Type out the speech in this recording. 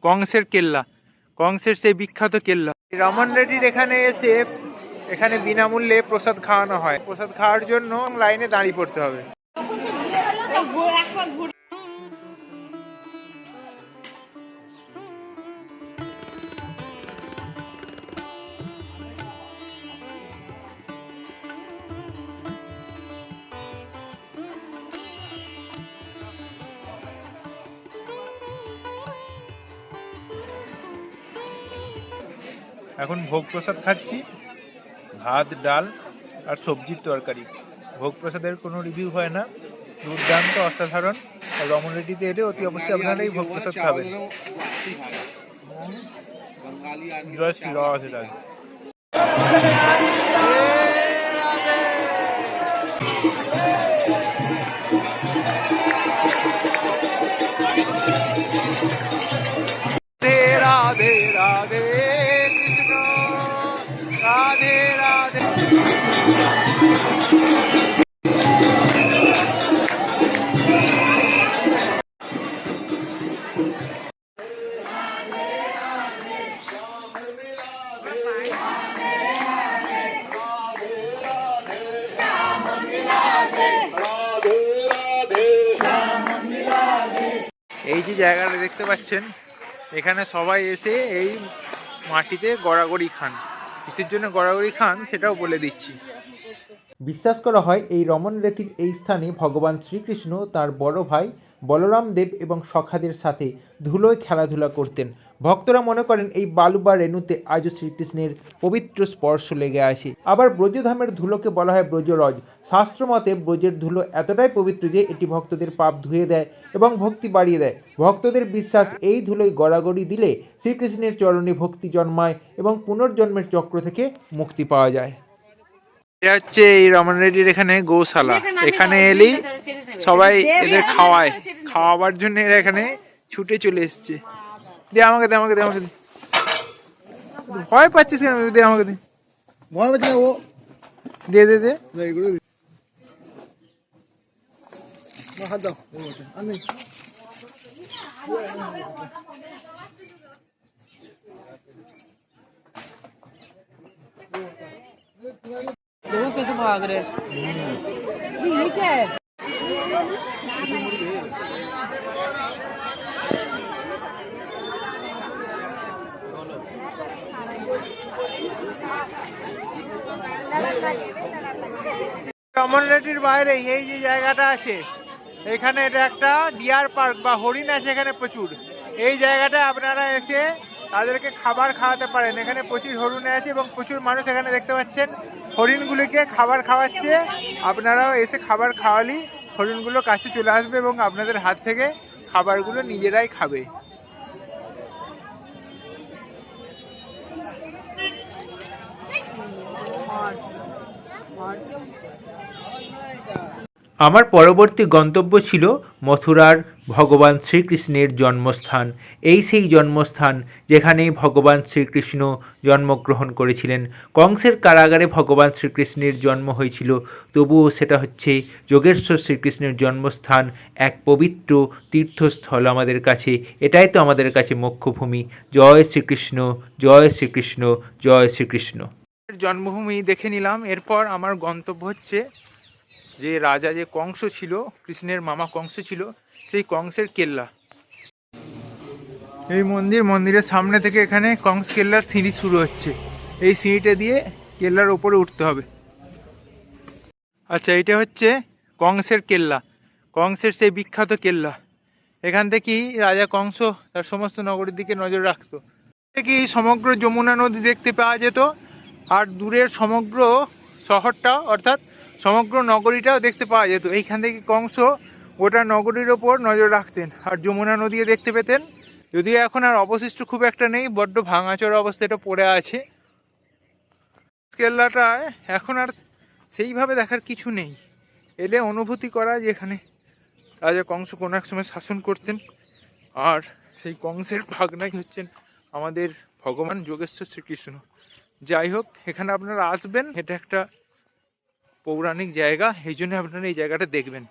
কংসের কেল্লা, কংসের সেই বিখ্যাত কেল্লা। রমন রেড্ডির এখানে এসে এখানে বিনামূল্যে প্রসাদ খাওয়ানো হয়। প্রসাদ খাওয়ার জন্য লাইনে দাঁড়িয়ে পড়তে হবে। এখন ভোগ প্রসাদ খাচ্ছি, ভাত, ডাল আর সবজির তরকারি। ভোগ প্রসাদের কোনো রিভিউ হয় না, দুর্দান্ত, অসাধারণ। আর রমন রেড্ডিতে এলে অতি অবশ্যই আপনারা এই ভোগ প্রসাদ খাবেন। জয় শ্রী রাধে। রাধে রাধে কৃষ্ণ, রাধে রাধে। এই যে জায়গাটা দেখতে পাচ্ছেন, এখানে সবাই এসে এই মাটিতে গড়াগড়ি খান। কিসের জন্য গড়াগড়ি খান সেটাও বলে দিচ্ছি। বিশ্বাস করা হয় এই রমন রেতির এই স্থানে ভগবান শ্রীকৃষ্ণ তার বড় ভাই বলরাম দেব এবং সখাদের সাথে ধুলোয় খেলাধুলা করতেন। ভক্তরা মনে করেন এই বালু বা রেণুতে আজও শ্রীকৃষ্ণের পবিত্র স্পর্শ লেগে আসে। আবার ব্রজধামের ধুলোকে বলা হয় ব্রজরজ। শাস্ত্রমতে ব্রজের ধুলো এতটাই পবিত্র যে এটি ভক্তদের পাপ ধুয়ে দেয় এবং ভক্তি বাড়িয়ে দেয়। ভক্তদের বিশ্বাস এই ধুলোয় গড়াগড়ি দিলে শ্রীকৃষ্ণের চরণে ভক্তি জন্মায় এবং পুনর্জন্মের চক্র থেকে মুক্তি পাওয়া যায়। এটা হচ্ছে এই রমন রেড্ডির এখানে গৌশালা। এখানে এলেই সবাই এদের খাওয়াবার জন্য এরা এখানে ছুটে চলে এসছে। দে আমাকে দে, আমাকে দে, আমাকে দে। ভয় পাচ্ছিস কেন? দে আমাকে দে। ভয় পাচ্ছি না, ও দে দে দে। হাত দাও। আমি देखो कैसे भाग रहे ये क्या है? রমন রেড্ডির বাইরে এই যে জায়গাটা আছে, এখানে এটা একটা ডিয়ার পার্ক বা হরিণ আছে এখানে প্রচুর। এই জায়গাটা আপনারা এসে তাদেরকে খাবার খাওয়াতে পারেন। এখানে প্রচুর হরিণ আছে এবং প্রচুর মানুষ এখানে দেখতে পাচ্ছেন হরিণগুলিকে খাবার খাওয়াচ্ছে। আপনারাও এসে খাবার খাওয়ালি হরিণগুলো কাছে চলে আসবে এবং আপনাদের হাত থেকে খাবারগুলো নিজেরাই খাবে। আমার পরবর্তী গন্তব্য ছিল মথুরার ভগবান শ্রীকৃষ্ণের জন্মস্থান। এই সেই জন্মস্থান যেখানে ভগবান শ্রীকৃষ্ণ জন্মগ্রহণ করেছিলেন। কংসের কারাগারে ভগবান শ্রীকৃষ্ণের জন্ম হয়েছিল, তবুও সেটা হচ্ছে যোগেশ্বর শ্রীকৃষ্ণের জন্মস্থান, এক পবিত্র তীর্থস্থল আমাদের কাছে। এটাই তো আমাদের কাছে মোক্ষভূমি। জয় শ্রীকৃষ্ণ, জয় শ্রীকৃষ্ণ, জয় শ্রীকৃষ্ণ। জন্মভূমি দেখে নিলাম। এরপর আমার গন্তব্য হচ্ছে যে রাজা যে কংস ছিল, কৃষ্ণের মামা কংস ছিল, সেই কংসের কেল্লা। এই মন্দিরের সামনে থেকে এখানে কংস কেল্লার সিঁড়ি শুরু হচ্ছে। এই সিঁড়িটা দিয়ে কেল্লার ওপরে উঠতে হবে। আচ্ছা, এটা হচ্ছে কংসের কেল্লা, কংসের সেই বিখ্যাত কেল্লা। এখান থেকেই রাজা কংস তার সমস্ত নগরীর দিকে নজর রাখত। থেকেই সমগ্র যমুনা নদী দেখতে পাওয়া যেত, আর দূরের সমগ্র শহরটা অর্থাৎ সমগ্র নগরীটাও দেখতে পাওয়া যেত। এইখান থেকে কংস গোটা নগরীর ওপর নজর রাখতেন আর যমুনা নদীও দেখতে পেতেন। যদিও এখন আর অবশিষ্ট খুব একটা নেই, বড্ড ভাঙাচোরা অবস্থাটা পড়ে আছে। কেল্লাটায় এখন আর সেইভাবে দেখার কিছু নেই। এলে অনুভূতি করা যে এখানে রাজা কংস কোনো এক সময় শাসন করতেন। আর সেই কংসের ভাগনাই হচ্ছেন আমাদের ভগবান যোগেশ্বর শ্রীকৃষ্ণ। যাই হোক, এখানে আপনারা আসবেন, এটা একটা পৌরাণিক জায়গা, এই জন্য আপনারা এই জায়গাটা দেখবেন।